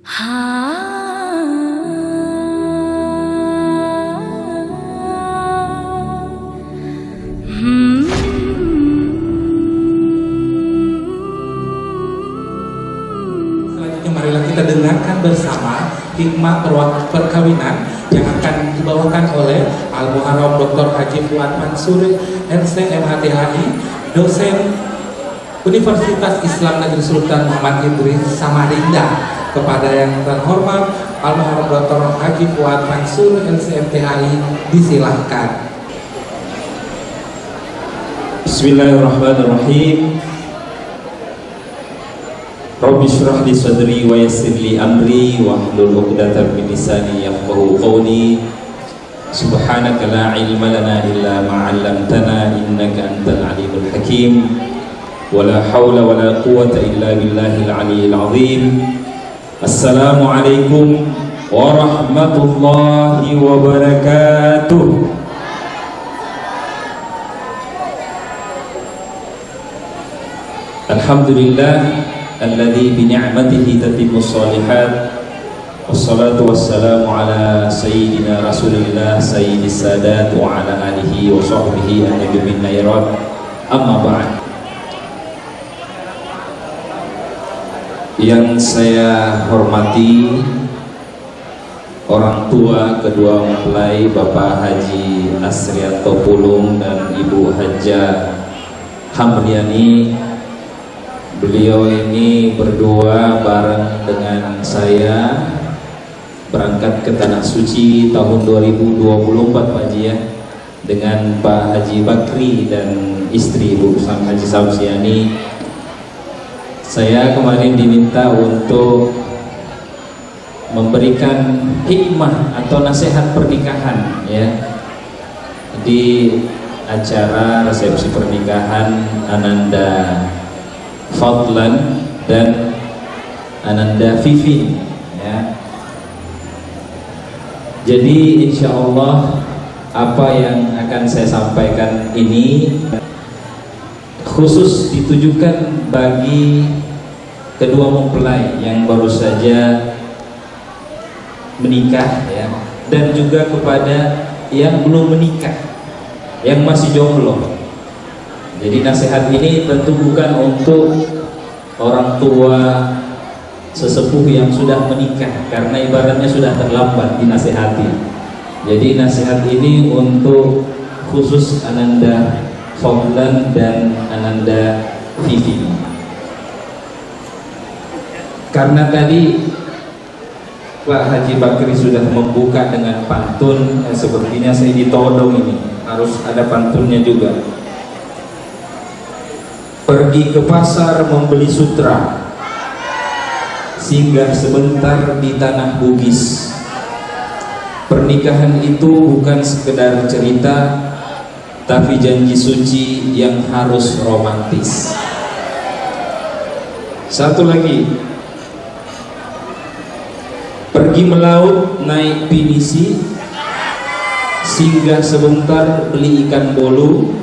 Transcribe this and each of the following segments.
Selanjutnya marilah kita dengarkan bersama hikmah perkawinan yang akan dibawakan oleh Al-Muharram Dr. Haji Fuad Mansur LC.MHTHI, dosen Universitas Islam Negeri Sultan Muhammad Idris Samarinda. Kepada yang terhormat Al-Muharram Dr. Haji Fuad Mansur LC.MHTHI, disilahkan. Bismillahirrahmanirrahim. Rabbi shrah li sadri wa yassir li amri wahlul 'uqdatam min lisani yafqahu qawli. Subhanaka la ilma lana illa ma 'allamtana innaka antal alimul hakim. Wala haula wala quwwata illa billahil aliyyil azim. Assalamualaikum warahmatullahi wabarakatuh. Alhamdulillah alladzi bi ni'matihi tatimmu shalihat. Wassalatu wassalamu ala sayyidina Rasulillah sayyidis sadat wa ala alihi wa sahbihi an-nabi min nairat. Amma ba'd. Yang saya hormati orang tua kedua mempelai Bapak Haji Asrianto Pulung dan Ibu Hajjah Hamriani. Beliau ini berdua bareng dengan saya berangkat ke Tanah Suci tahun 2024 Pak Haji ya, dengan Pak Haji Bakri dan istri Ibu Haji Samsiani. Saya kemarin diminta untuk memberikan hikmah atau nasihat pernikahan ya di acara resepsi pernikahan Ananda Fadlan dan Ananda Vivi ya. Jadi insya Allah apa yang akan saya sampaikan ini khusus ditujukan bagi kedua mempelai yang baru saja menikah ya, dan juga kepada yang belum menikah, yang masih jomblo. Jadi nasihat ini tentu bukan untuk orang tua sesepuh yang sudah menikah, karena ibaratnya sudah terlambat dinasihati. Jadi nasihat ini untuk khusus Ananda Fadlan dan Ananda Vivi. Karena tadi Pak Haji Bakri sudah membuka dengan pantun, sepertinya saya ditodong ini, harus ada pantunnya juga. Pergi ke pasar membeli sutra, singgah sebentar di tanah Bugis. Pernikahan itu bukan sekedar cerita, tapi janji suci yang harus romantis. Satu lagi, pergi melaut naik pinisi, singgah sebentar beli ikan bolu.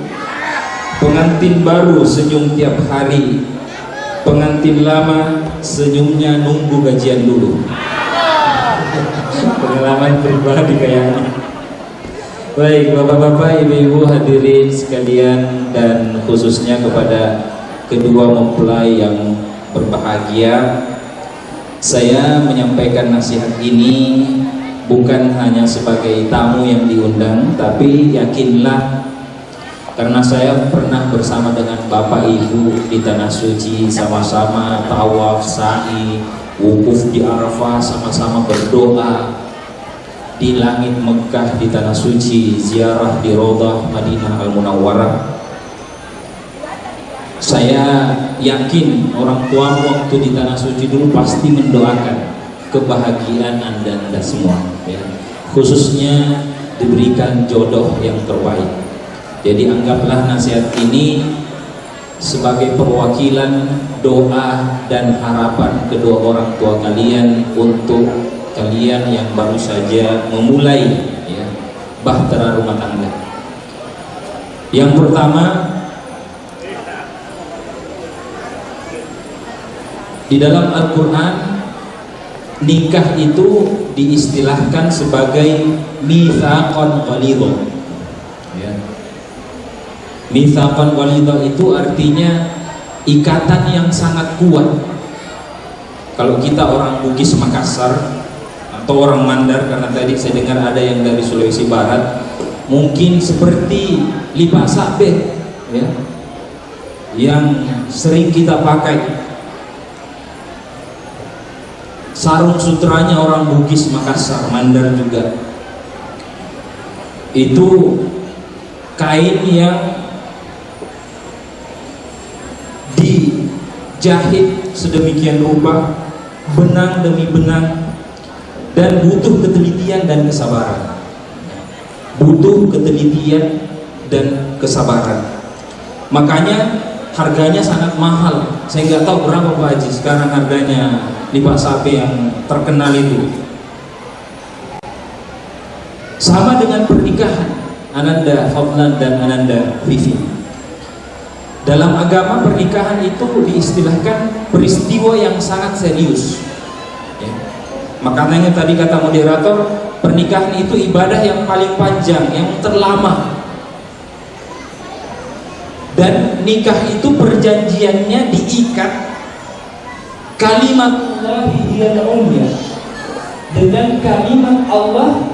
Pengantin baru senyum tiap hari, pengantin lama senyumnya nunggu gajian dulu. Pengalaman pribadi kayaknya. Baik bapak-bapak, ibu-ibu hadirin sekalian, dan khususnya kepada kedua mempelai yang berbahagia, saya menyampaikan nasihat ini bukan hanya sebagai tamu yang diundang, tapi yakinlah, karena saya pernah bersama dengan Bapak Ibu di Tanah Suci, sama-sama tawaf, sa'i, wukuf di Arafah, sama-sama berdoa di langit Mekah, di Tanah Suci, ziarah di Raudhah Madinah Al-Munawwarah. Saya yakin orang tua waktu di Tanah Suci dulu pasti mendoakan kebahagiaan anda semua ya. Khususnya diberikan jodoh yang terbaik. Jadi anggaplah nasihat ini sebagai perwakilan doa dan harapan kedua orang tua kalian untuk kalian yang baru saja memulai ya, bahtera rumah tangga. Yang pertama, di dalam Al-Quran nikah itu diistilahkan sebagai mitsaqan ghalidha. Ya. Mitsaqan ghalidha itu artinya ikatan yang sangat kuat. Kalau kita orang Bugis Makassar atau orang Mandar, karena tadi saya dengar ada yang dari Sulawesi Barat, mungkin seperti lipa sabeh, ya, yang sering kita pakai. Sarung sutranya orang Bugis Makassar, Mandar juga. Itu kain yang dijahit sedemikian rupa, benang demi benang, dan butuh ketelitian dan kesabaran. Butuh ketelitian dan kesabaran. Makanya harganya sangat mahal. Saya nggak tahu berapa Pak Haji sekarang harganya lipat sapi yang terkenal itu. Sama dengan pernikahan Ananda Fadlan dan Ananda Vivi. Dalam agama pernikahan itu diistilahkan peristiwa yang sangat serius. Ya. Makanya tadi kata moderator, pernikahan itu ibadah yang paling panjang, yang terlama. Dan nikah itu perjanjiannya diikat kalimatullah hiyal ulya, dengan kalimat Allah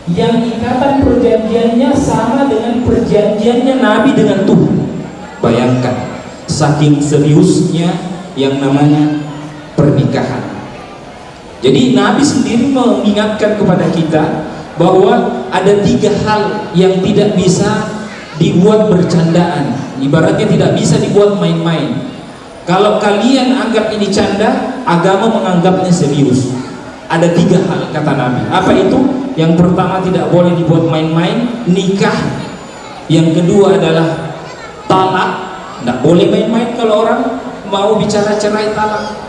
yang ikatan perjanjiannya sama dengan perjanjiannya Nabi dengan Tuhan. Bayangkan saking seriusnya yang namanya pernikahan. Jadi Nabi sendiri mengingatkan kepada kita bahwa ada 3 hal yang tidak bisa dibuat bercandaan, ibaratnya tidak bisa dibuat main-main. Kalau kalian anggap ini canda, agama menganggapnya serius. Ada 3 hal kata Nabi. Apa itu? Yang pertama tidak boleh dibuat main-main, nikah. Yang kedua adalah talak. Tidak boleh main-main kalau orang mau bicara cerai talak.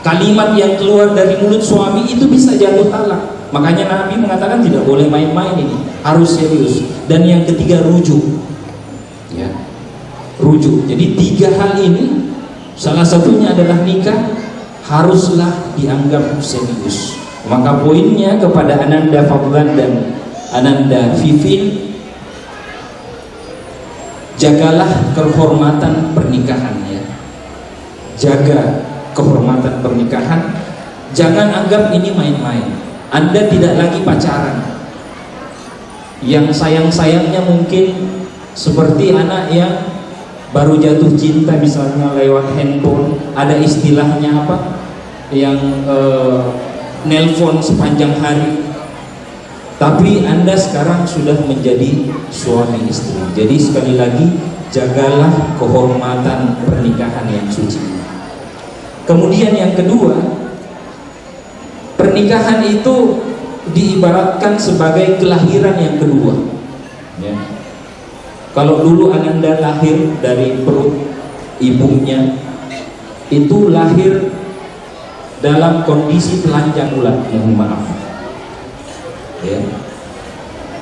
Kalimat yang keluar dari mulut suami itu bisa jatuh talak. Makanya Nabi mengatakan tidak boleh main-main, ini harus serius. Dan yang ketiga rujuk, ya, rujuk. Jadi 3 hal ini, salah satunya adalah nikah, haruslah dianggap serius. Maka poinnya kepada Ananda Fadlan dan Ananda Vivin, jagalah kehormatan pernikahannya. Jaga kehormatan pernikahan. Jangan anggap ini main-main. Anda tidak lagi pacaran. Yang sayang-sayangnya mungkin seperti anak yang baru jatuh cinta misalnya lewat handphone. Ada istilahnya apa? Yang nelpon sepanjang hari. Tapi Anda sekarang sudah menjadi suami istri. Jadi sekali lagi, jagalah kehormatan pernikahan yang suci. Kemudian yang kedua, pernikahan itu diibaratkan sebagai kelahiran yang kedua. Ya. Kalau dulu Ananda lahir dari perut ibunya, itu lahir dalam kondisi telanjang bulat, mohon maaf. Ya.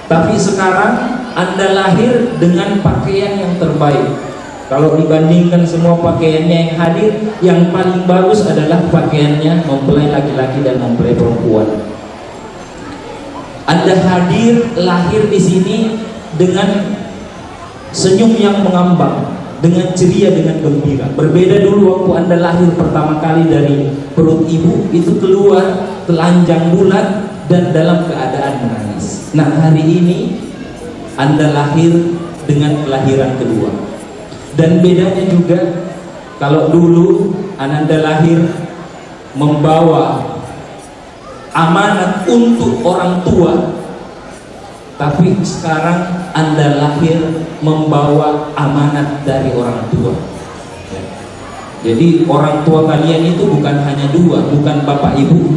Tapi sekarang Anda lahir dengan pakaian yang terbaik. Kalau dibandingkan semua pakaiannya yang hadir, yang paling bagus adalah pakaiannya mempelai laki-laki dan mempelai perempuan. Anda hadir, lahir di sini dengan senyum yang mengambang, dengan ceria, dengan gembira. Berbeda dulu waktu Anda lahir pertama kali dari perut ibu, itu keluar telanjang bulat dan dalam keadaan menangis. Nah, hari ini Anda lahir dengan kelahiran kedua. Dan bedanya juga, kalau dulu Ananda lahir membawa amanat untuk orang tua, tapi sekarang Anda lahir membawa amanat dari orang tua. Jadi orang tua kalian itu bukan hanya 2, bukan bapak ibu,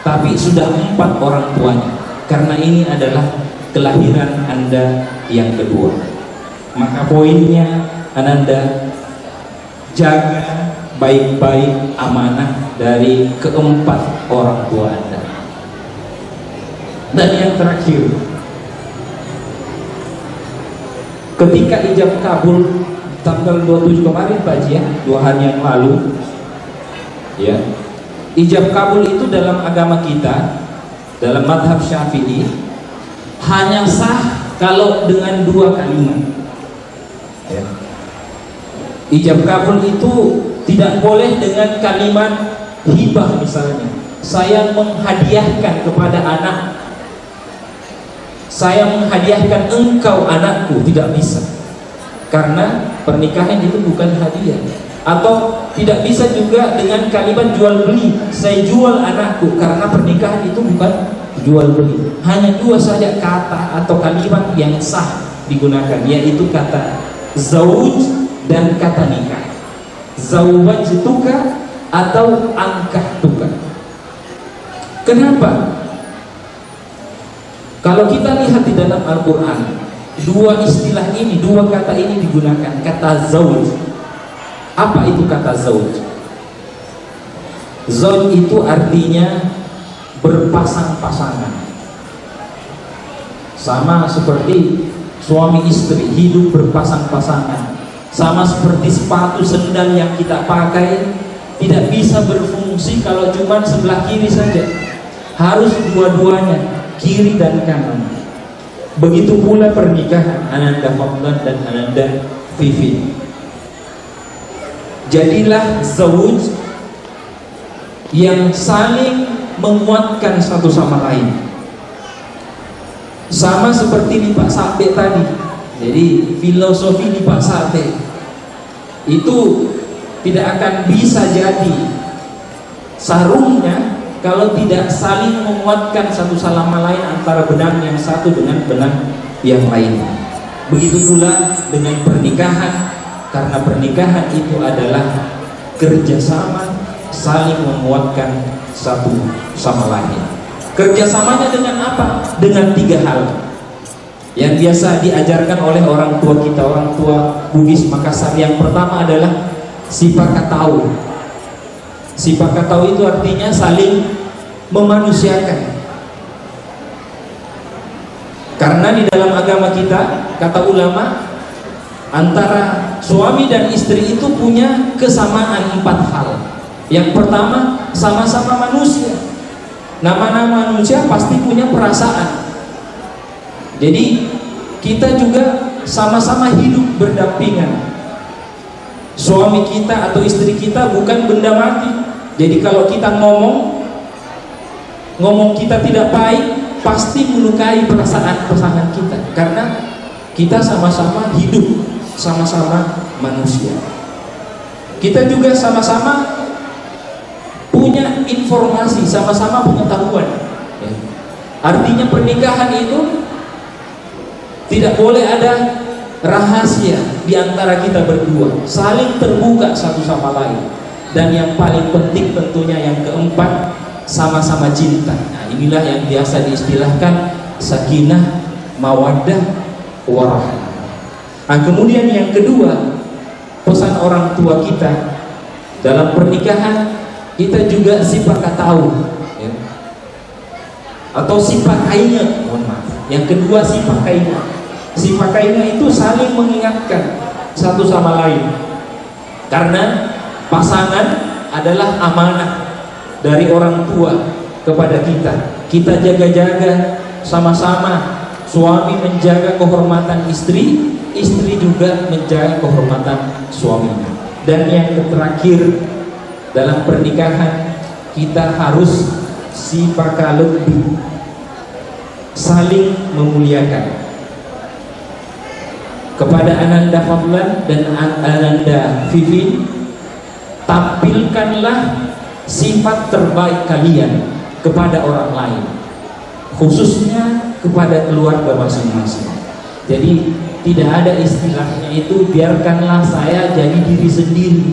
tapi sudah 4 orang tuanya. Karena ini adalah kelahiran Anda yang kedua. Maka poinnya, Ananda jaga baik-baik amanah dari keempat orang tua Anda. Dan yang terakhir, ketika ijab kabul tanggal 27 kemarin Pak Haji, ya, 2 hari yang lalu, ya, ijab kabul itu dalam agama kita, dalam madhab Syafi'i, hanya sah kalau dengan 2 kalimat. Ya. Ijab kabul itu tidak boleh dengan kalimat hibah, misalnya saya menghadiahkan kepada anak, saya menghadiahkan engkau anakku, tidak bisa, karena pernikahan itu bukan hadiah. Atau tidak bisa juga dengan kalimat jual beli, saya jual anakku, karena pernikahan itu bukan jual beli. Hanya 2 saja kata atau kalimat yang sah digunakan, yaitu kata zauj dan kata nikah. Zawwajtuka atau angkahtuka. Kenapa? Kalau kita lihat di dalam Al-Quran, 2 istilah ini, 2 kata ini digunakan. Kata zauj, apa itu kata zauj? Zauj itu artinya berpasang-pasangan, sama seperti suami istri hidup berpasang-pasangan. Sama seperti sepatu sendal yang kita pakai tidak bisa berfungsi kalau cuma sebelah kiri saja, harus dua-duanya, kiri dan kanan. Begitu pula pernikahan Ananda Fadlan dan Ananda Vivi. Jadilah zauj yang saling menguatkan satu sama lain. Sama seperti di Pak Sabe tadi. Jadi filosofi di Pak Sabe itu tidak akan bisa jadi sarungnya kalau tidak saling menguatkan satu sama lain antara benang yang satu dengan benang yang lain. Begitu pula dengan pernikahan, karena pernikahan itu adalah kerjasama, saling menguatkan satu sama lain. Kerjasamanya dengan apa? Dengan 3 hal yang biasa diajarkan oleh orang tua kita, orang tua Bugis Makassar. Yang pertama adalah sipakatau. Sipakatau itu artinya saling memanusiakan. Karena di dalam agama kita, kata ulama, antara suami dan istri itu punya kesamaan 4 hal. Yang pertama, sama-sama manusia. Nama-nama manusia pasti punya perasaan. Jadi kita juga sama-sama hidup berdampingan. Suami kita atau istri kita bukan benda mati. Jadi kalau kita ngomong kita tidak baik, pasti melukai perasaan pasangan kita, karena kita sama-sama hidup, sama-sama manusia. Kita juga sama-sama punya informasi, sama-sama pengetahuan. Artinya pernikahan itu tidak boleh ada rahasia di antara kita berdua, saling terbuka satu sama lain. Dan yang paling penting tentunya yang keempat, sama-sama cinta. Nah, inilah yang biasa diistilahkan sakinah, mawaddah, warahmah. Nah, kemudian yang kedua, pesan orang tua kita dalam pernikahan, kita juga sipakatau, ya, atau sipakaina. Mohon maaf. Yang kedua sipakaina. Sipakaina itu saling mengingatkan satu sama lain, karena pasangan adalah amanah dari orang tua kepada kita. Kita jaga-jaga sama-sama. Suami menjaga kehormatan istri, istri juga menjaga kehormatan suaminya. Dan yang terakhir dalam pernikahan, kita harus sipakalebih, saling memuliakan. Kepada Ananda Fadlan dan Ananda Vivi, tampilkanlah sifat terbaik kalian kepada orang lain, khususnya kepada keluarga masing-masing. Jadi tidak ada istilahnya itu biarkanlah saya jadi diri sendiri.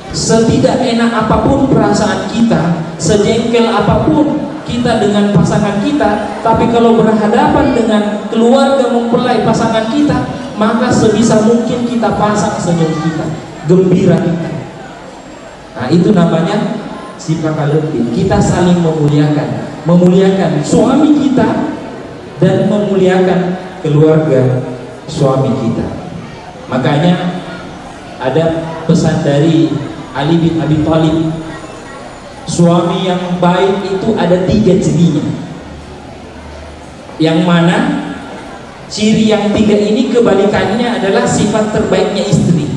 Setidak enak apapun perasaan kita, sejengkel apapun kita dengan pasangan kita, tapi kalau berhadapan dengan keluarga mempelai pasangan kita, maka sebisa mungkin kita pasang senyum kita, gembira kita. Nah, itu namanya sipakalebi. Kita saling memuliakan suami kita dan memuliakan keluarga suami kita. Makanya ada pesan dari Ali bin Abi Thalib Suami yang baik itu ada 3 cirinya. Yang mana ciri yang 3 ini kebalikannya adalah sifat terbaiknya istri.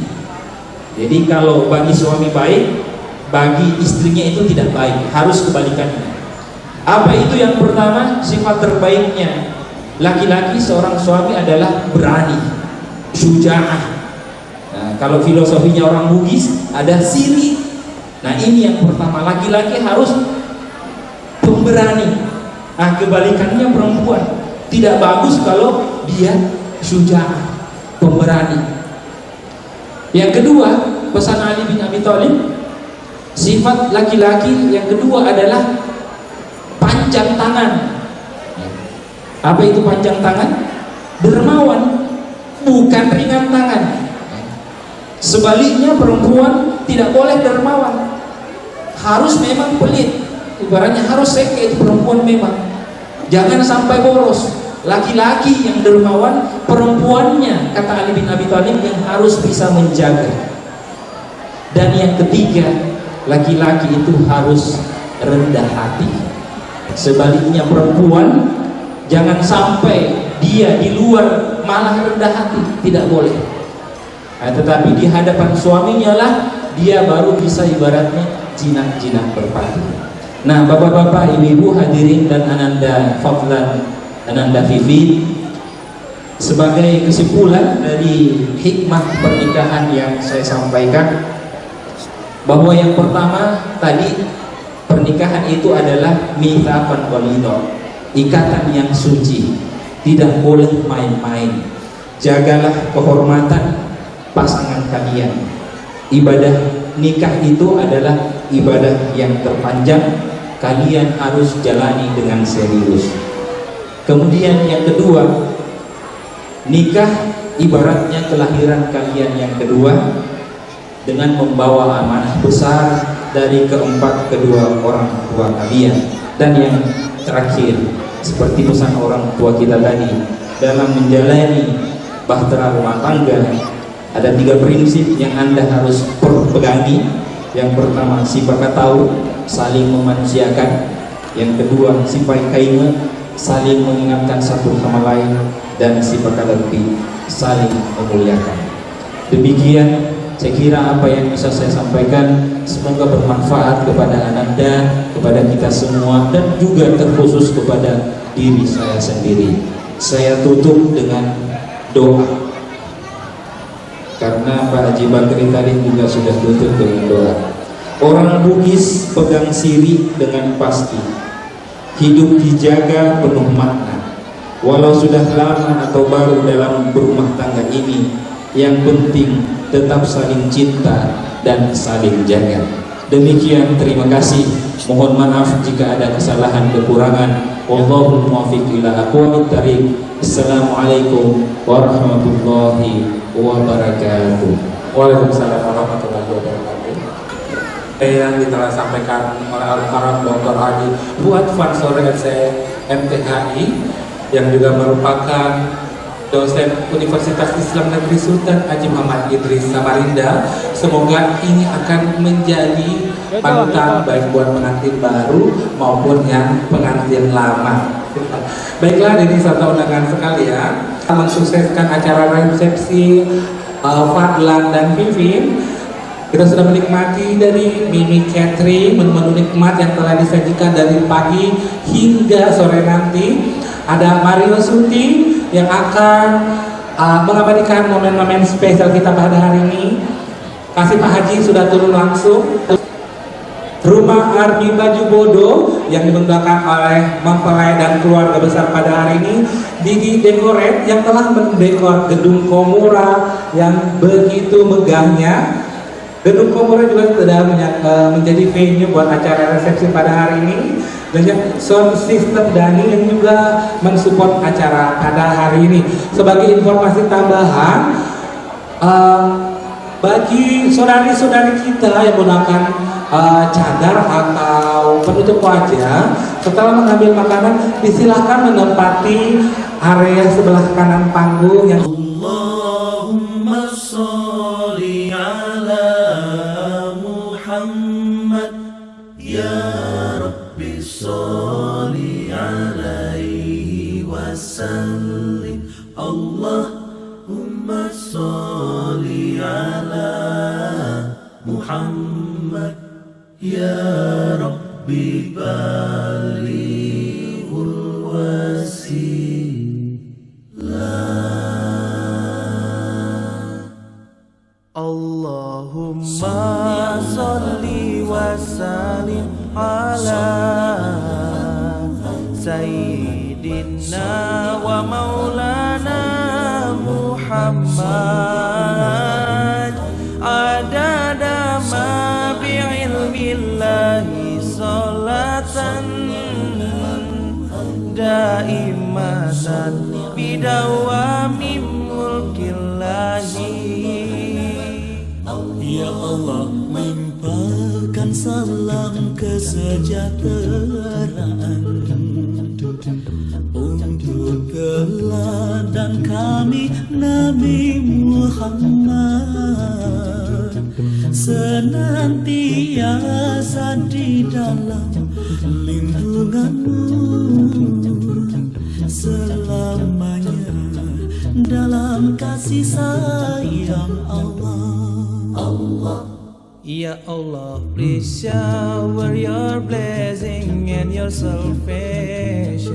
Jadi kalau bagi suami baik, bagi istrinya itu tidak baik, harus kebalikannya. Apa itu yang pertama? Sifat terbaiknya laki-laki seorang suami adalah berani, syuja'ah. Nah, kalau filosofinya orang Bugis ada siri. Nah, ini yang pertama, laki-laki harus pemberani. Nah, kebalikannya perempuan tidak bagus kalau dia syuja'ah, pemberani. Yang kedua, pesan Ali bin Abi Thalib, sifat laki-laki yang kedua adalah panjang tangan. Apa itu panjang tangan? Dermawan, bukan ringan tangan. Sebaliknya perempuan tidak boleh dermawan, harus memang pelit. Ibaratnya harus seke, itu perempuan memang. Jangan sampai boros. Laki-laki yang dermawan, perempuannya, kata Ali bin Abi Thalib, yang harus bisa menjaga. Dan yang ketiga, laki-laki itu harus rendah hati. Sebaliknya perempuan, jangan sampai dia di luar malah rendah hati, tidak boleh. Nah, tetapi di hadapan suaminya lah dia baru bisa ibaratnya jinak-jinak berpati. Nah, bapak-bapak, ibu-ibu hadirin dan ananda fadlan, ananda Vivi, sebagai kesimpulan dari hikmah pernikahan yang saya sampaikan, bahwa yang pertama tadi, pernikahan itu adalah mitsaqan ghalidha, ikatan yang suci, tidak boleh main-main. Jagalah kehormatan pasangan kalian. Ibadah nikah itu adalah ibadah yang terpanjang, kalian harus jalani dengan serius. Kemudian yang kedua, nikah ibaratnya kelahiran kalian yang kedua, dengan membawa amanah besar dari keempat kedua orang tua kalian. Dan yang terakhir, seperti pesan orang tua kita tadi, dalam menjalani bahtera rumah tangga ada 3 prinsip yang Anda harus pegangi. Yang pertama, sifat tahu, saling memanusiakan. Yang kedua, sifat kaima, saling mengingatkan satu sama lain. Dan sifat lebih, saling memuliakan. Demikian saya kira apa yang bisa saya sampaikan, semoga bermanfaat kepada Ananda, kepada kita semua, dan juga terkhusus kepada diri saya sendiri. Saya tutup dengan doa, karena Pak Haji Bakri tadi juga sudah tutup dengan doa. Orang Bugis pegang siri dengan pasti, hidup dijaga penuh makna. Walau sudah lama atau baru dalam berumah tangga ini, yang penting tetap saling cinta dan saling jaga. Demikian, terima kasih. Mohon maaf jika ada kesalahan kekurangan. Wallahul muwaffiq ila aqwamit thariq. Assalamualaikum warahmatullahi wabarakatuh. Waalaikumsalam warahmatullahi wabarakatuh. Yang telah sampaikan oleh Al-Muharram Dr. Haji Fuad Fansore MTHI, yang juga merupakan dosen Universitas Islam Negeri Sultan Haji Muhammad Idris Samarinda. Semoga ini akan menjadi panutan baik buat pengantin baru maupun yang pengantin lama. Baiklah, ini serta undangan sekalian, mensukseskan acara resepsi Fadlan dan Vivin. Kita sudah menikmati dari Mimi Catering, menu-menu nikmat yang telah disajikan dari pagi hingga sore nanti. Ada Mario Suti yang akan mengabadikan momen-momen spesial kita pada hari ini. Kasih Pak Haji sudah turun langsung. Rumah Army Baju Bodo yang dibanggakan oleh mempelai dan keluarga besar pada hari ini. Didi Decorate yang telah mendekor gedung Komura yang begitu megahnya. Gedung Komura juga sudah menjadi venue buat acara resepsi pada hari ini. Dan sound system Dani yang juga mensupport acara pada hari ini. Sebagai informasi tambahan, bagi saudari-saudari kita yang menggunakan cadar atau penutup wajah, setelah mengambil makanan, disilahkan menempati area sebelah kanan panggung yang Allahumma sholli ala Muhammad ya Rabbi sholli alaihi wasallim. Allahumma sholli ala Muhammad. Ya Rabbi balighul wasilah. Allahumma sholli wa sallim ala Sayyidina wa maulana Muhammad adada ma bi'ilmillahi salatan daimatan bidawami mulkillahi. Ya Allah, limpahkan salam kesejahteraan untuk teladan kami Nabi Muhammad, senantiasa di dalam lindunganmu, selamanya dalam kasih sayang Allah. Ya Allah, please shower your blessing and your salvation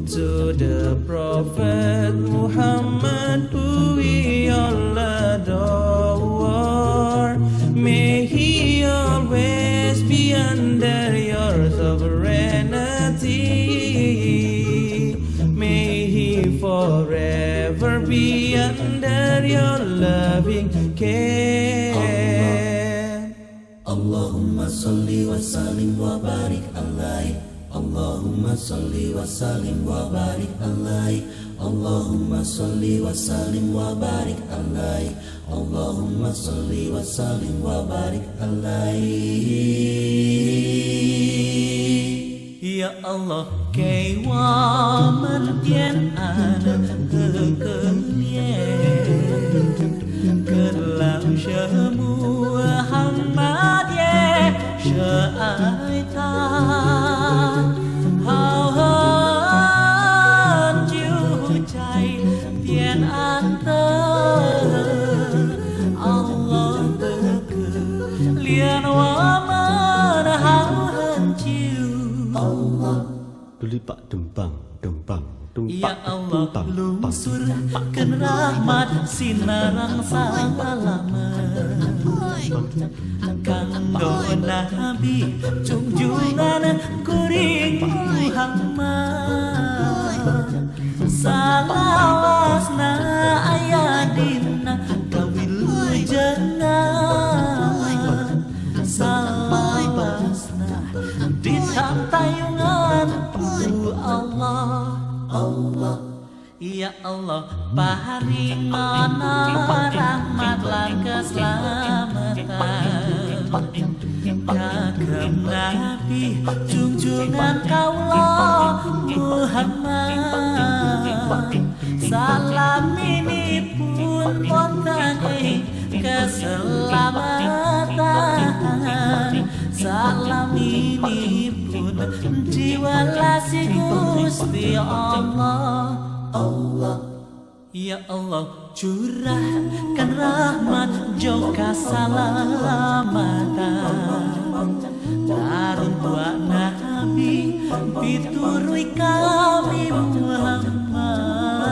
to the Prophet Muhammad, who we all adore. May he always be under your sovereignty. May he forever be under your loving care. Allahumma salli wa sallim wa barik alaihi. Allahumma salli wa sallim wa barik alaihi. Allahumma salli wa sallim wa barik alaihi. Allahumma salli wa sallim wa barik alaihi. Ya Allah, kay wa man tien an ke kelam shemu Muhammad ye shaita hao han chiu chai tien an tơ Allah tơ lian wa man hao han chiu Allah Tulipak dempang Ya Allah, lungsurkan rahmat sinarang salamet kanggo Nabi junjungan kuring Muhammad, salawasna ayadina kawilujengan, salawasna ditantayungan Allah. Ya Allah, paringana rahmat lan keselamatan kagem Nabi junjungan kaula Muhammad, salam ini pun wonten ing keselamatan, salam ini pun diwalasi Gusti Allah. Ya Allah, curahkan rahmat joka salamatan darun buat Nabi piturui kami Muhammad,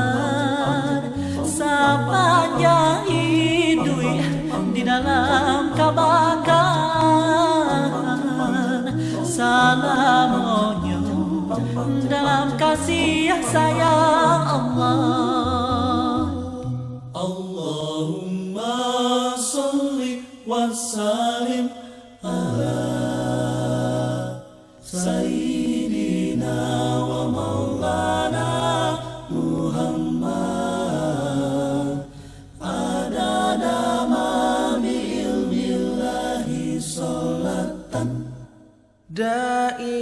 sepanjang hidup di dalam kabangkan, salamonya dalam kasih sayang Allah. Allahumma sholli wa sallim ala Sayyidina wa maulana Muhammad adada ma bi ilmillahi salatan daimatan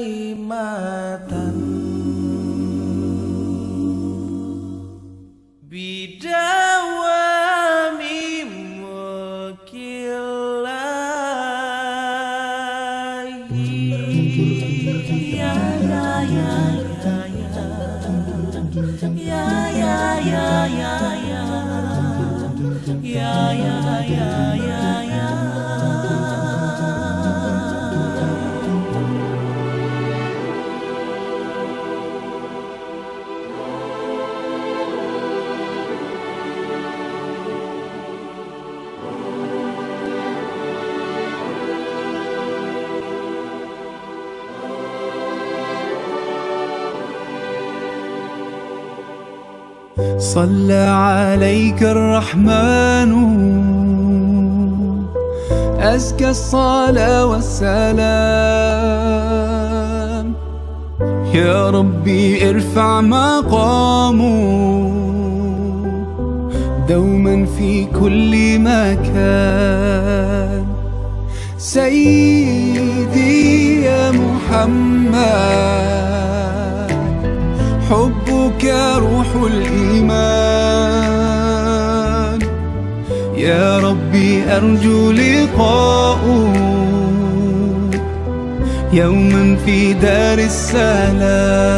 bidawami mulkillahi. صلى عليك الرحمن أزكى الصلاة والسلام. يا ربي ارفع مقامه دوما في كل مكان. سيدي يا محمد حبك روح الإيمان. يا ربي أرجو لقاءه يوما في دار السلام.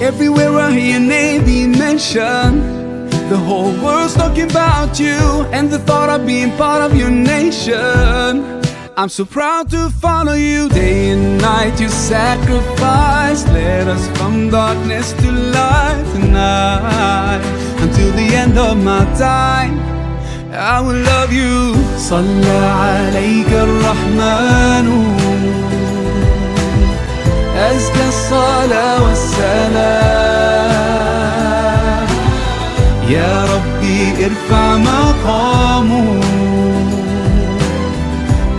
Everywhere I hear your name be mentioned, the whole world's talking about you and the thought of being part of your nation. I'm so proud to follow you. Day and night you sacrifice, led us from darkness to light tonight. Until the end of my time I will love you. صلى عليك الرحمن أزكى الصلاة والسلام. يا ربي ارفع مقامه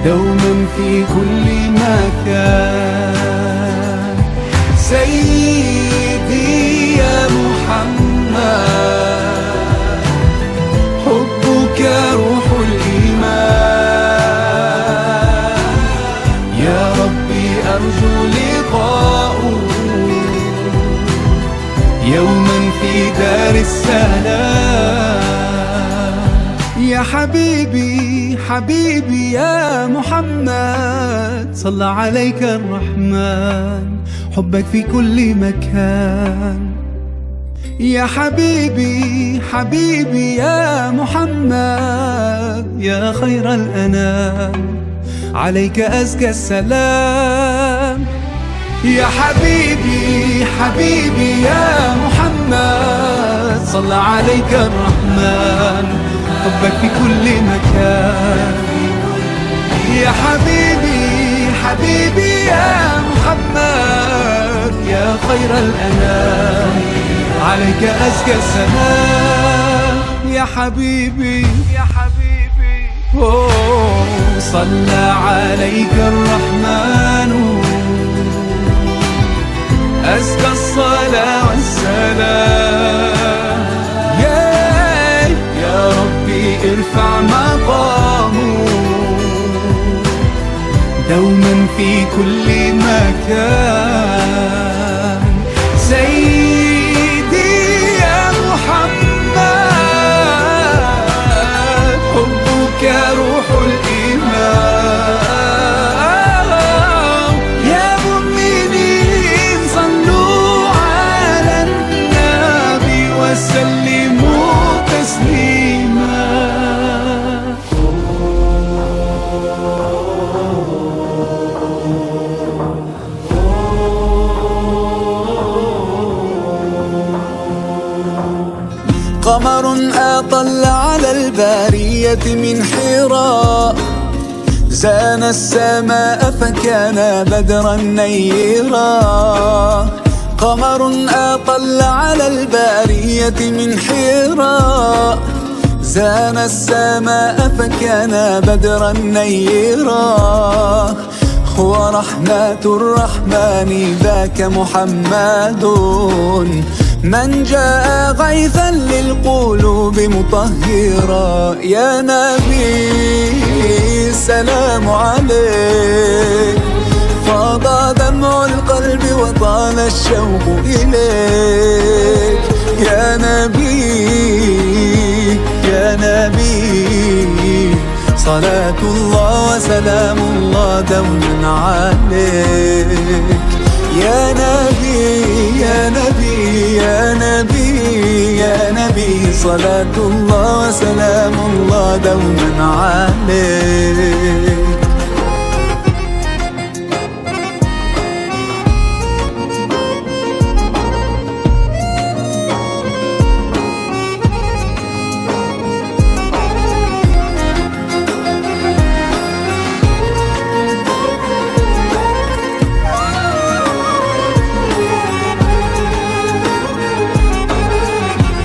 دوما في كل مكان. سيدي يا محمد حبك روح الإيمان. يا ربي أرجو لقاءه يوما في دار السلام. يا حبيبي حبيبي يا محمد صلى عليك الرحمن حبك في كل مكان. يا حبيبي حبيبي يا محمد يا خير الأنام عليك أزكى السلام. يا حبيبي حبيبي يا محمد صلى عليك الرحمن حبك في كل مكان. يا حبيبي حبيبي يا محمد يا خير الأنام عليك أزكى السلام. يا حبيبي يا حبيبي صلى عليك الرحمن أزكى الصلاة والسلام. يا ربي ارفع مقامه دوما في كل مكان. سيدي يا محمد حبك روح الإيمان. يا مؤمنين صلوا على النبي وسلموا تسليما. قمر أطل على البارية من حراء زان السماء فكان بدرا نيرا. قمر أطل على البارية من حراء زان السماء فكان بدرا نيرا. هو رحمة الرحمن ذاك محمد من جاء غيثا للقلوب مطهرا. يا نبي سلام عليك فاض دمع القلب وطال الشوق إليك. يا نبي صلاة الله وسلام الله دوما عليك يا نبي يا نبي يا نبي يا نبي صلاة الله وسلام الله دوما عليك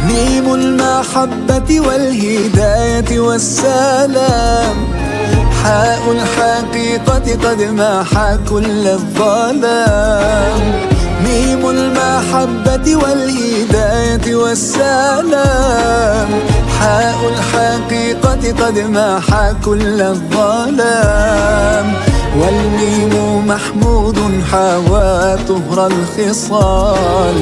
ميم المحبة والهداية والسلام حاء الحقيقة قد محى كل الظلام ميم المحبة والهداية والسلام حاء الحقيقة قد محى كل الظلام والميم محمود حوى طهر الخصال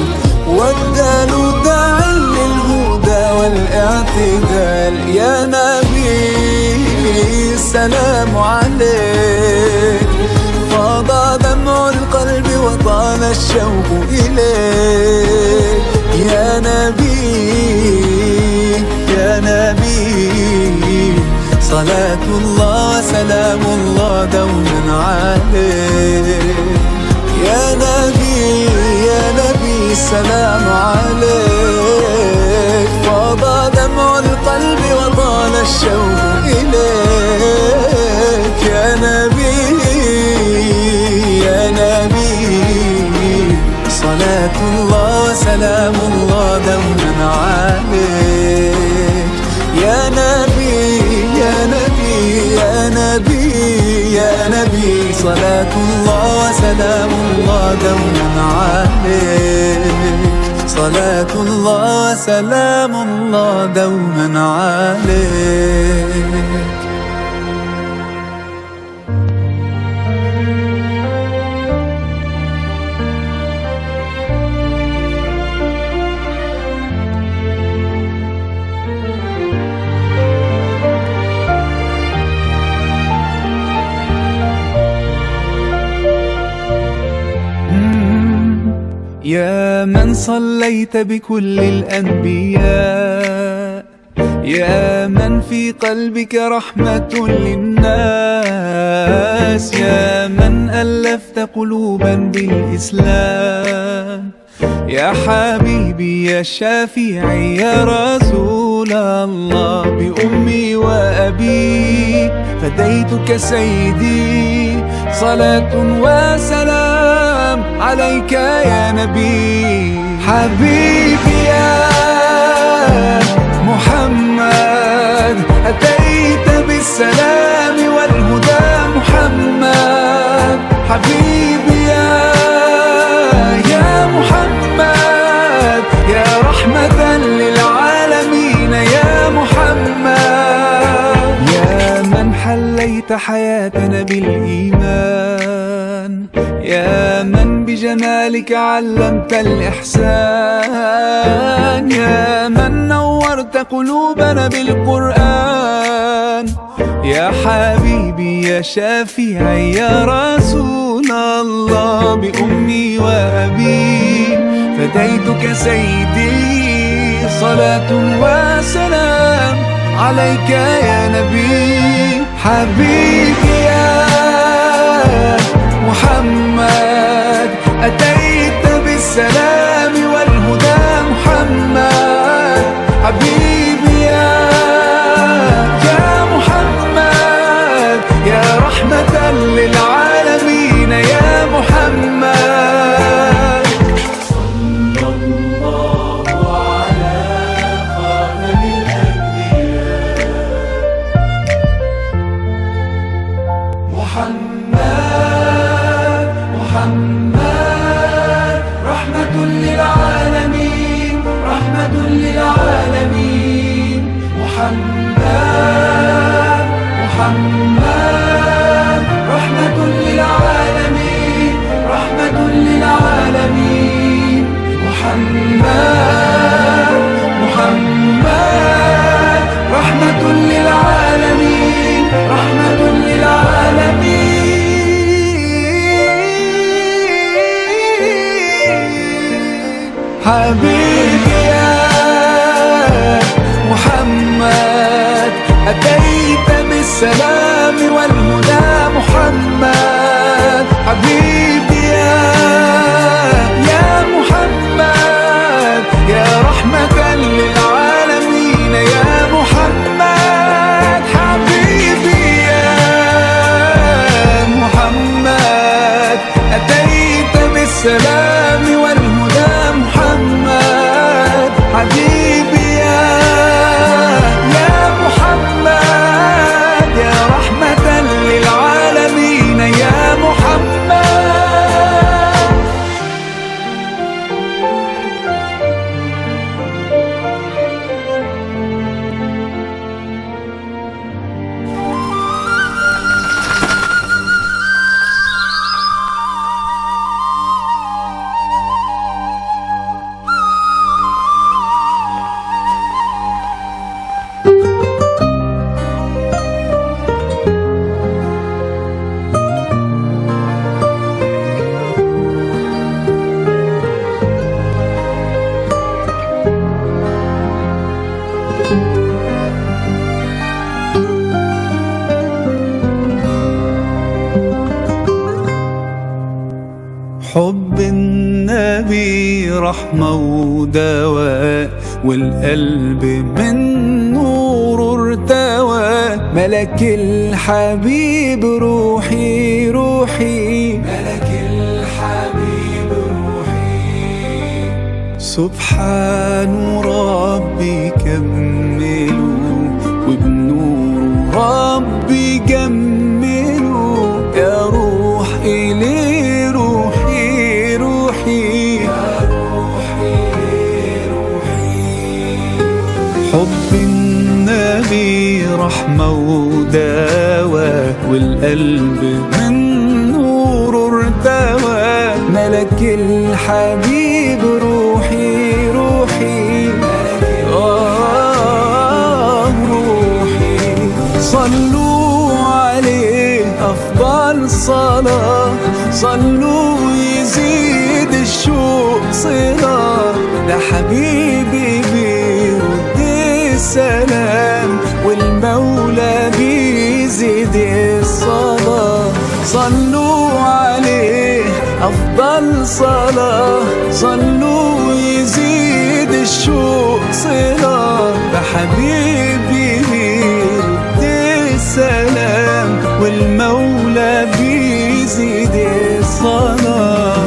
والدال داع للهدى والاعتدال يا نبي السلام عليك فاض دمع القلب وطال الشوق إليك يا نبي يا نبي صلاة الله وسلام الله دوما عليك يا نبي يا نبي السلام عليك فاض دمع القلب وطال الشوق إليك يا نبي يا نبي صلاة الله وسلام الله دوما عليك يا نبي يا نبي يا نبي يا نبي صلاة الله وسلام الله دوما عليك صلاة الله وسلام الله دوما عليك يا من صليت بكل الأنبياء يا من في قلبك رحمة للناس يا من ألفت قلوبا بالإسلام يا حبيبي يا شافعي يا رسول الله بأمي وأبي فديتك سيدي صلاة وسلام عليك يا نبي حبيبي يا محمد أتيت بالسلام والهدى محمد حبيبي يا محمد يا رحمة للعالمين يا محمد يا من حليت حياتنا بالإيمان يا من بجمالك علمت الإحسان يا من نورت قلوبنا بالقرآن يا حبيبي يا شافعي يا رسول الله بأمي وأبي فديتك سيدي صلاة وسلام عليك يا نبي حبيبي يا محمد أتيت بالسلام والهدى محمد حبيبي يا محمد يا رحمة للعالمين يا محمد صلى الله على خاتم الأنبياء محمد رحمة للعالمين رحمة للعالمين محمد رحمة للعالمين رحمة للعالمين محمد رحمة للعالمين حبيبي يا محمد أتيت بالسلام والهدى محمد حبيبي يا محمد يا رحمة للعالمين يا محمد حبيبي يا محمد أتيت بالسلام والهدى محمد حبيبي يا محمد يا رحمة للعالمين يا محمد حب النبي رحمة ودواء والقلب من نور ارتوى ملك الحبيب روحي روحي ملك الحبيب روحي سبحان ربي كملوا وبنور ربي جملوا يا روح إلي روحي روحي يا روحي روحي حب النبي رحمة ودواء والقلب من نور ارتوى ملك الحبيب روحي روحي روحي صلوا عليه أفضل صلاة صلوا يزيد الشوق صلاة ده حبيبي بيرد السلام والمولى بيزيد الصلاة صلوا عليه أفضل صلاة صلوا يزيد الشوق صلاة ده حبيبي بيرد السلام والمولى بيزيد الصلاة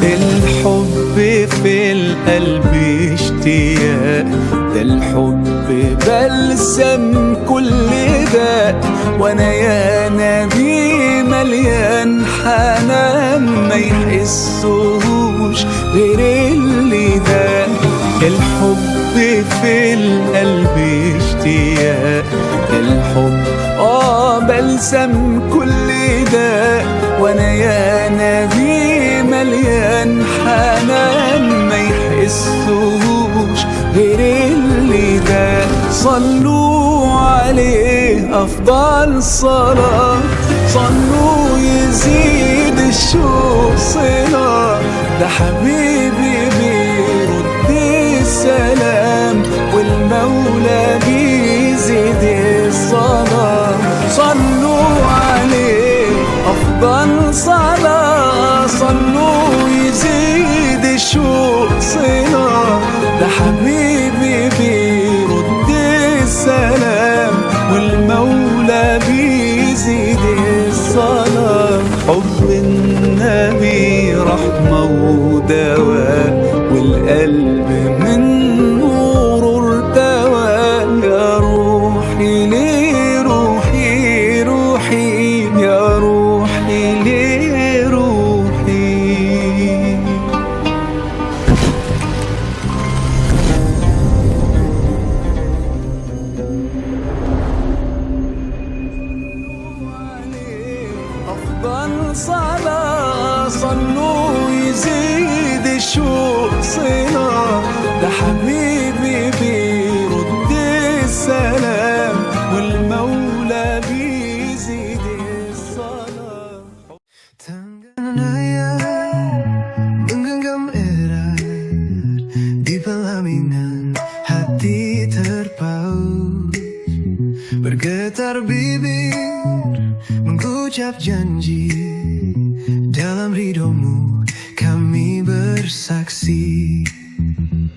الحب في القلب اشتياق ده الحب بلسم كل داء وانا يا نبي مليان حنان ما يحسوش غير اللي ده الحب في القلب اشتياق ده الحب بلسم كل داء وانا يا نبي مليان حنان ما يحسوش غير اللي ده صلوا عليه أفضل صلاة صلوا يزيد الشوق صلاة ده حبيبي بيرد السلام والمولى بيزيد الصلاة صلوا عليه أفضل صلاة صلوا يزيد الشوق صلاة ده حبيبي بيرد السلام والمولى بيزيد الصلاة حب النبي رحمة ودواء والقلب من نور ارتوى يا روحي لي روحي روحي يا روحي لي روحي أفضل صلاة صلوا يزيد الشوق صلة ده حبيبي بيرد السلام والمولى بيزيد الصلاة. Tangan ayah menggenggam erat di pelaminan hati terpaut, bergetar bibir mengucap janji, dalam ridhomu kami bersaksi.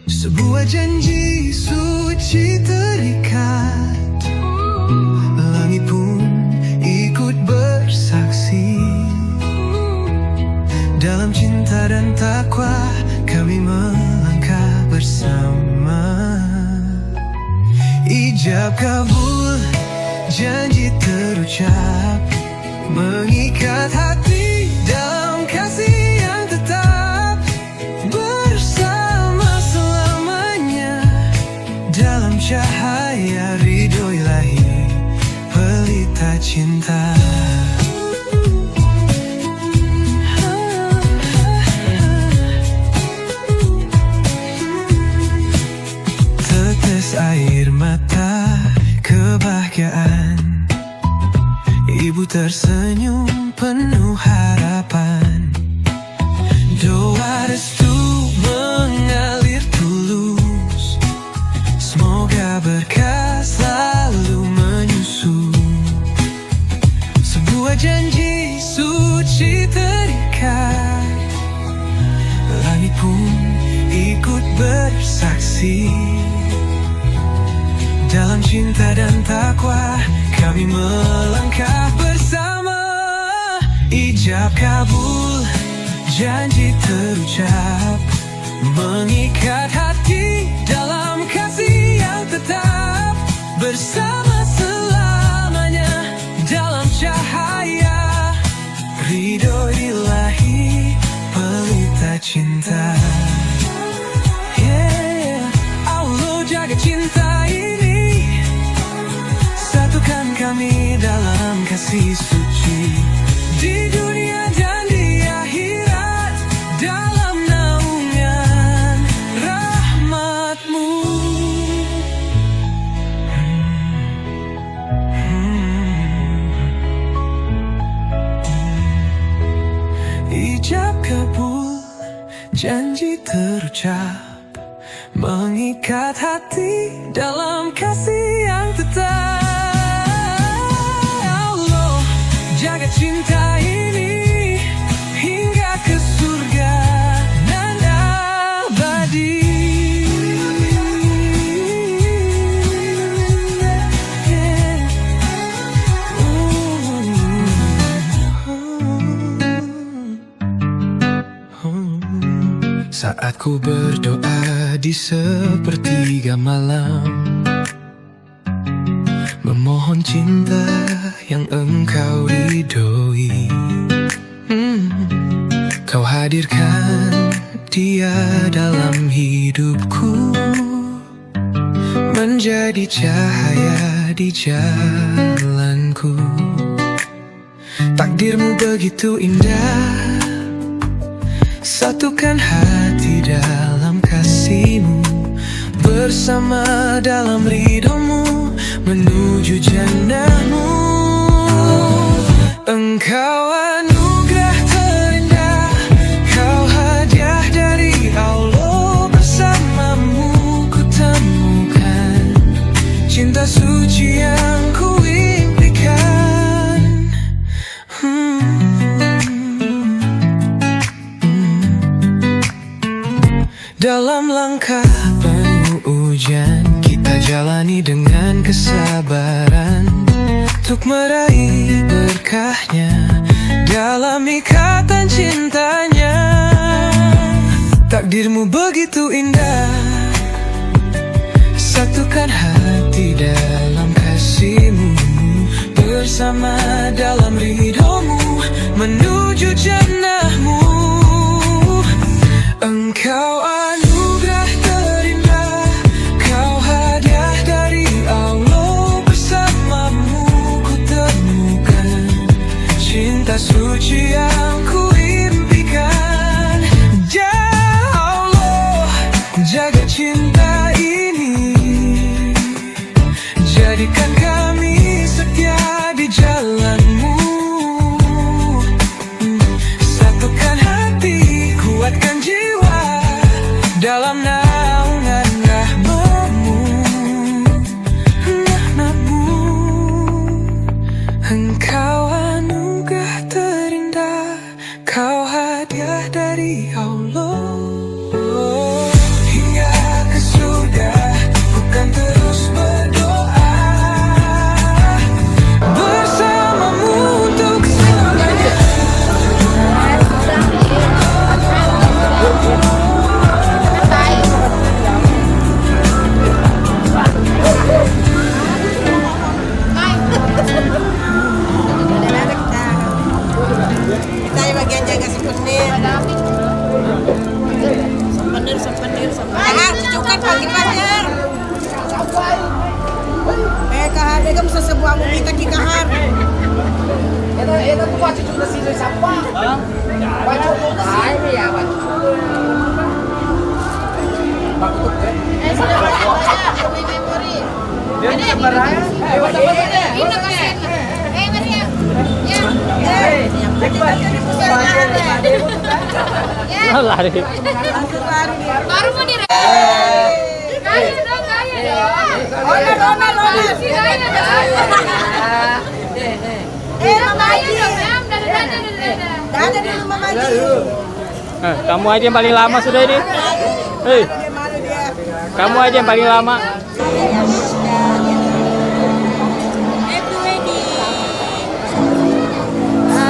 Sebuah janji suci terikat, langit pun ikut bersaksi. Dalam cinta dan takwa kami melangkah bersama. Ijab kabul, janji terucap, mengikat hati dalam kasih yang tetap, bersama selamanya dalam cahaya ridho ilahi, pelita cinta. Tetes air mata kebahagiaan, ibu tersenyum penuh harapan. Doa restu mengalir tulus, semoga berkah selalu menyusul. Sebuah janji suci terikat, langit pun ikut bersaksi. Dalam cinta dan takwa kami melangkah bersama. Ijab kabul, janji terucap, mengikat hati dalam kasih yang tetap, bersama selamanya dalam cahaya ridho ilahi, pelita cinta. Yeah, Allah jaga cinta ini, satukan kami dalam kasih suci, di dunia dan di akhirat, dalam naungan rahmat-Mu. Ijab kabul, janji terucap, mengikat hati dalam kasih yang tetap. Allah jaga cinta ini hingga ke surga dan abadi. Saat ku berdoa di sepertiga malam, memohon cinta yang Engkau ridhoi, Kau hadirkan dia dalam hidupku, menjadi cahaya di jalanku. Takdir-Mu begitu indah, satukan hati dalam kasih-Mu, bersama dalam ridho-Mu, menuju jannah-Mu. Engkau anugerah terindah, Kau hadiah dari Allah, bersama-Mu ku temukan cinta suci yang ku impikan. Dalam langkah penuh ujian, kita jalani dengan kesabaran, untuk meraih berkahnya dalam ikatan cintanya. Takdir-Mu begitu indah, satukan hati dalam kasih-Mu, bersama dalam ridho-Mu, menuju jannah-Mu. Engkau anugerah terindah, Kau hadiah dari Allah, bersama-Mu ku temukan cinta suci yang ku impikan. Engkau anugerah terindah, kau hadiah dari Allah. Hingga ke surga, bukan terus berdoa bersamamu untuk selamanya. Kita yang bagian jaga souvenir. Souvenir. Ah, cucukan pagi-pagi. Kahar dia kan sesebuah kita kikahar. Itu tuh wajib juga sih siapa? Wajib juga sih. Ya, wajib. Dia bisa beraya. Ini kasih. Maria. Ya. Lari. Baru mau dire. Gaya dong. Ona. Mama Haji. Dadah dulu Mama Haji. Kamu aja yang paling lama sudah ini. Hei. Kamu aja yang paling lama.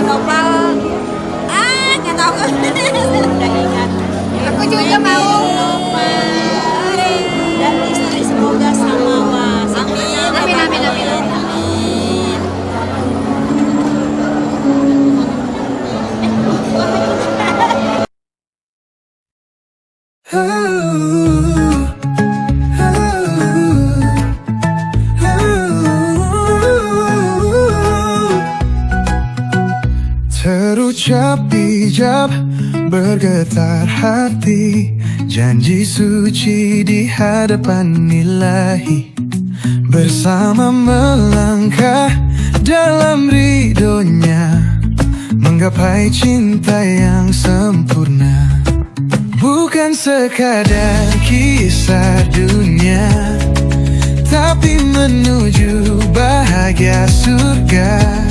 Nopal. Nggak tahu. Udah ingat. Aku juga mau. Dan istri semoga sama Mas. Amin. Terucap bijak, bergetar hati, janji suci di hadapan Ilahi. Bersama melangkah dalam ridhonya, menggapai cinta yang sempurna. Bukan sekadar kisah dunia, tapi menuju bahagia surga.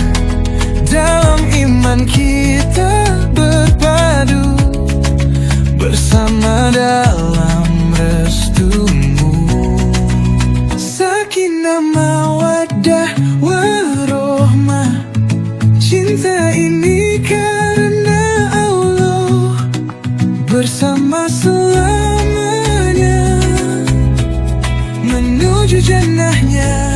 Dalam iman kita berpadu, bersama dalam restumu. Sakinah mawaddah warohmah, cinta ini karena Allah, bersama selamanya, menuju jannahnya.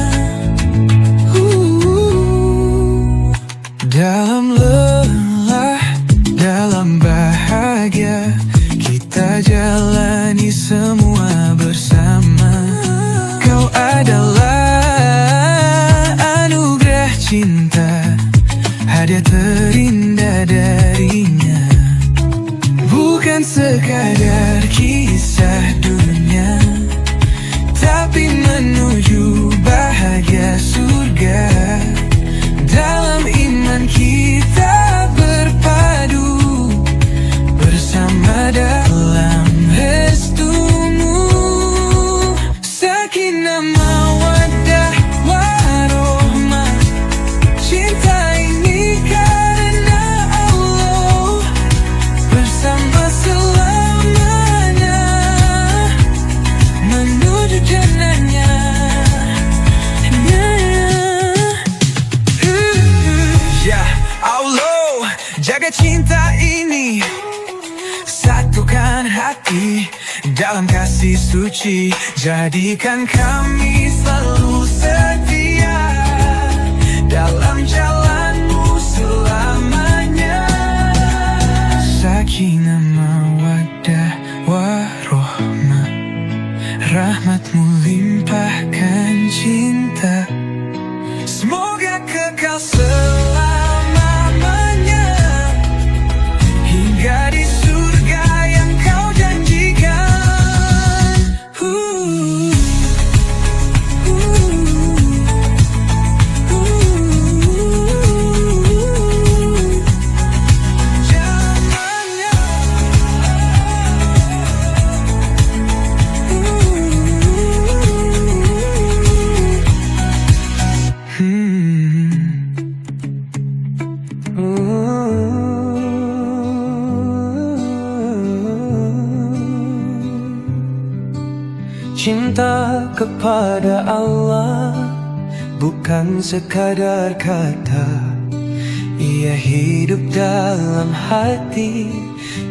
Dalam lelah, dalam bahagia, kita jalani semua bersama. Kau adalah anugerah cinta, hadiah terindah darinya. Bukan sekadar kisah dunia, tapi menuju bahagia surga. Dalam iman kita berpadu, bersama dalam restumu. Sakinah mawaddah warohmah, cinta ini karena Allah, bersama selamanya, menuju jannahnya. Allah, jaga cinta ini, satukan hati dalam kasih suci, jadikan kami selalu setia dalam jalanmu selamanya. Sakinah mawaddah warohmah, rahmatmu limpahkan cinta, semoga kekal selamanya, hingga di surga yang kau janjikan. Cinta kepada Allah bukan sekadar kata. Ia hidup dalam hati,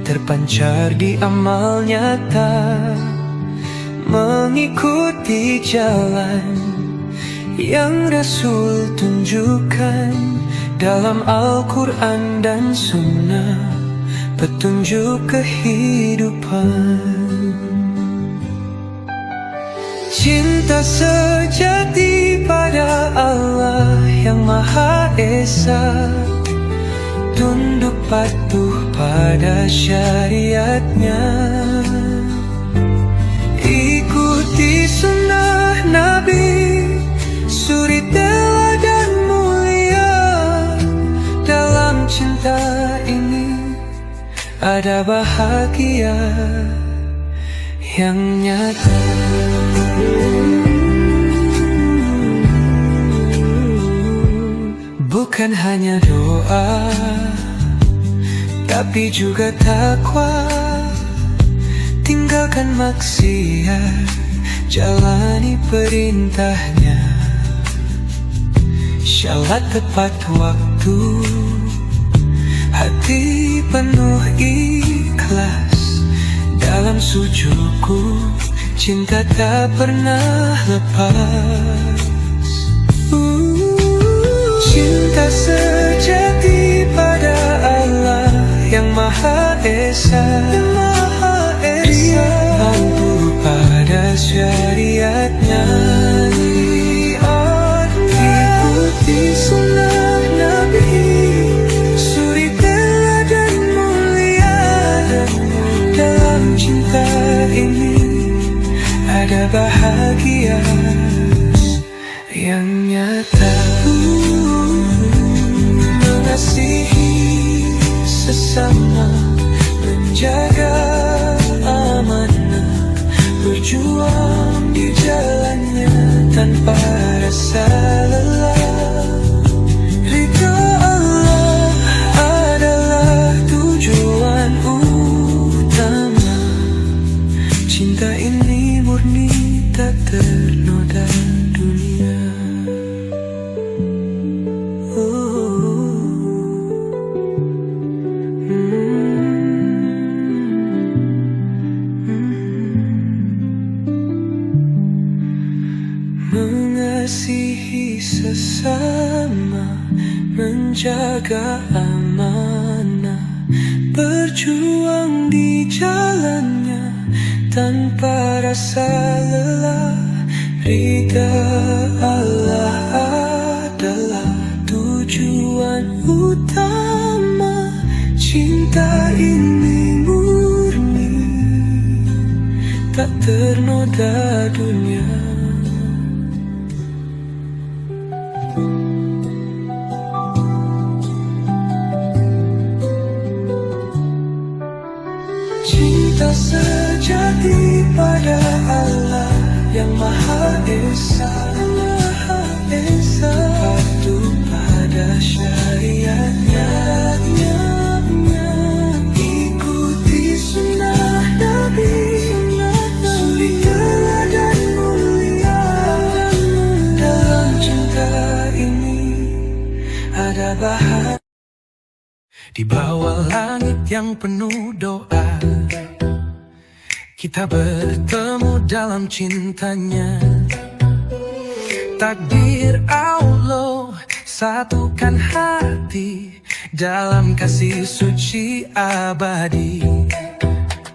terpancar di amal nyata. Mengikuti jalan yang Rasul tunjukkan dalam Al-Quran dan Sunnah, petunjuk kehidupan. Cinta sejati pada Allah yang Maha Esa, tunduk patuh pada syariatnya. Ikuti sunnah Nabi, suri teladan mulia. Dalam cinta ini ada bahagia yang nyata. Bukan hanya doa, tapi juga takwa. Tinggalkan maksiat, jalani perintahnya. Salat tepat waktu, hati penuh ikhlas. Dalam sujudku, cinta tak pernah lepas. Cinta sejati pada Allah yang Maha Esa, Dia mampu pada syariatnya. Ikuti sunnah Nabi, suri teladan mulia. Dalam cinta ini ada bahagia yang nyata. Mengasihi sesama, menjaga amanah, berjuang di jalannya tanpa rasa lelah. Ridha Allah adalah tujuan utama. Cinta ini murni, tak ternoda dunia. Mengasihi sesama, menjaga amanah, berjuang di jalannya tanpa rasa lelah. Ridha Allah adalah tujuan utama. Cinta ini murni, tak ternoda dunia. Cinta sejati pada Allah yang Maha Esa, patuh pada syariatnya. Ikuti sunnah Nabi, suri teladan mulia. Dalam cinta ini ada bahagia. Di bawah langit yang penuh doa, kita bertemu dalam cintanya. Takdir Allah satukan hati dalam kasih suci abadi.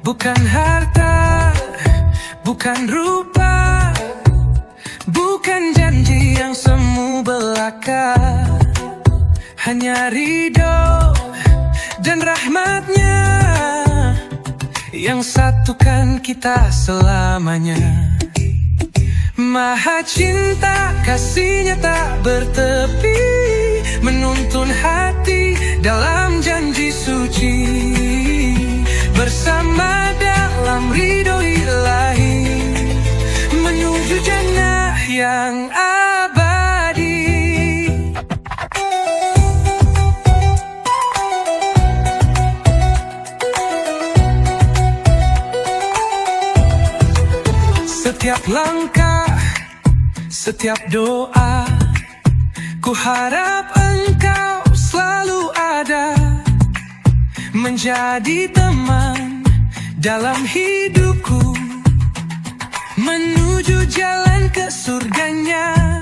Bukan harta, bukan rupa, bukan janji yang semu belaka. Hanya ridho dan rahmatnya yang satukan kita selamanya. Maha cinta, kasihnya tak bertepi, menuntun hati dalam janji suci. Bersama dalam ridho ilahi, menuju jannah yang abadi. Setiap langkah, setiap doa, ku harap engkau selalu ada, menjadi teman dalam hidupku, menuju jalan ke surganya.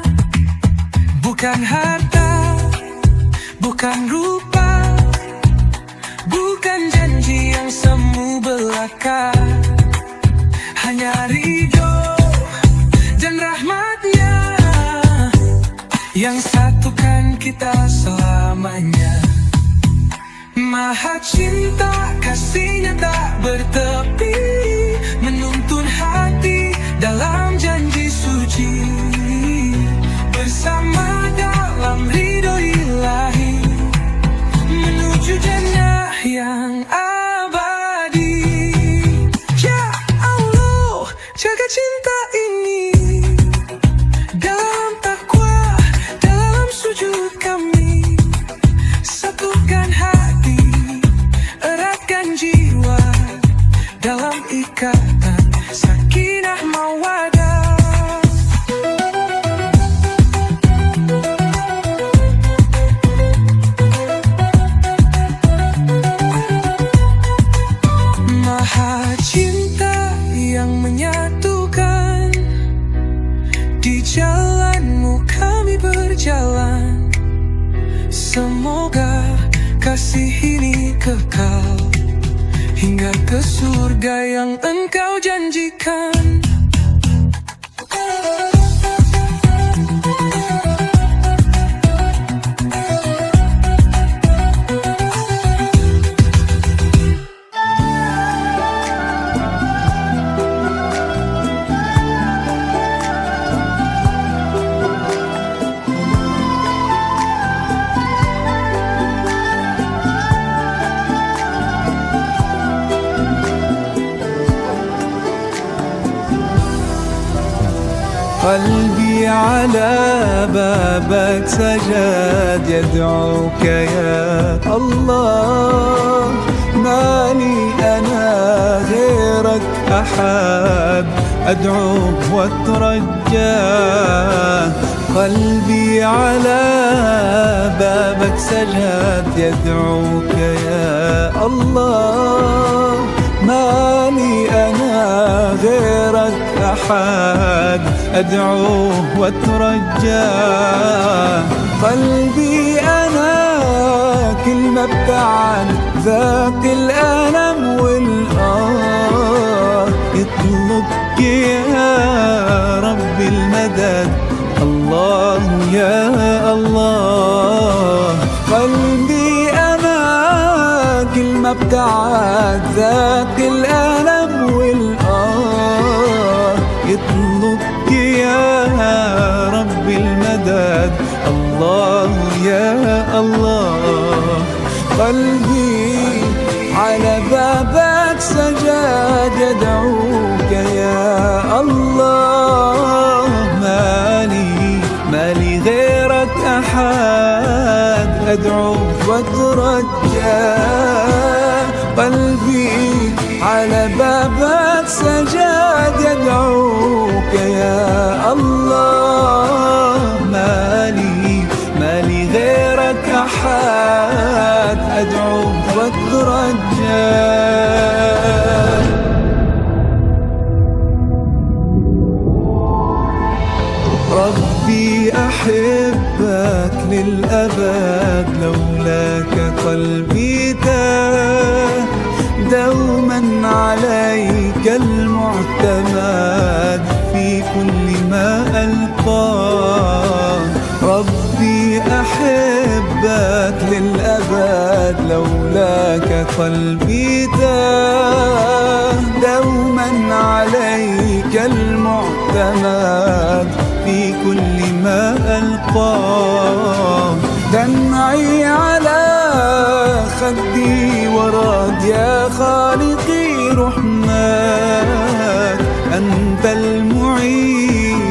Bukan harta, bukan rupa, bukan janji yang semu belaka, hanya ridho dan rahmatnya yang satukan kita selamanya. Maha cinta, kasihnya tak bertepi, menuntun hati dalam janji suci, bersama dalam ridho ilahi, menuju jannah yang abadi. Ya Allah, jaga cinta ini dalam takwa, dalam sujud kami, satukan hati, eratkan jiwa dalam ikatan sakinah mawadah. Maha cinta yang menyatukan, di jalanmu kami berjalan. Semoga kasih ini kekal hingga ke surga yang engkau janjikan. قلبي على بابك سجد يدعوك يا الله، ما لي أنا غيرك أحد أدعوك وأترجى. قلبي على بابك سجد يدعوك يا الله، ما لي أنا غيرك أحد أدعوه وأترجى. قلبي أنا كل ما ابتعد ذاك الألم والآه، يطلبك يا رب المدد، الله يا الله. قلبي أنا كل ما ابتعد ذاك الألم والآه، يطلبك يا رب المدد، الله يا الله. قلبي على بابك سجد يدعوك يا الله، ما لي غيرك أحد أدعوك وأترجى. قلبي على بابك سجد يدعوك يا الله، ما لي غيرك أحد أدعوك وأترجى. ربي أحبك للأبد، لولاك قلبي تاه، دوما عليك المعتمد في كل ما ألقاه. ربي أحبك للأبد، لولاك قلبي تاه، دوما عليك المعتمد في كل ما ألقاه. دمعي على خدي ورد يا خالقي رحمك، أنت المعين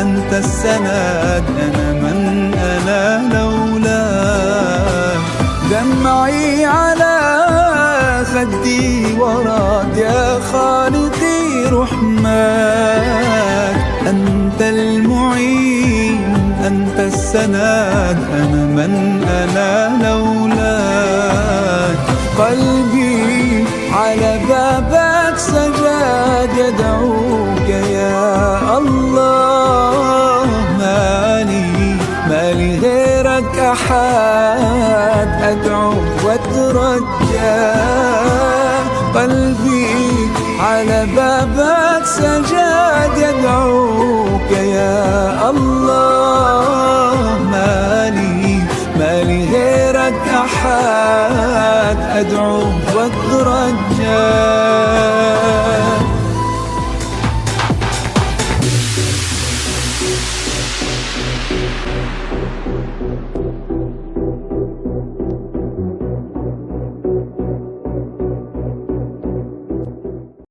أنت السند، أنا من أنا لولاك. دمعي على خدي ورد يا خالقي رحمك، أنت المعين أنت السند أنا من أنا لولاك قلبي على بابك سجاد يدعوك يا الله مالي غيرك أحد أدعو وأترجى قلبي على بابك سجاد يدعوك يا الله مالي غيرك أحد أدعو وأترجى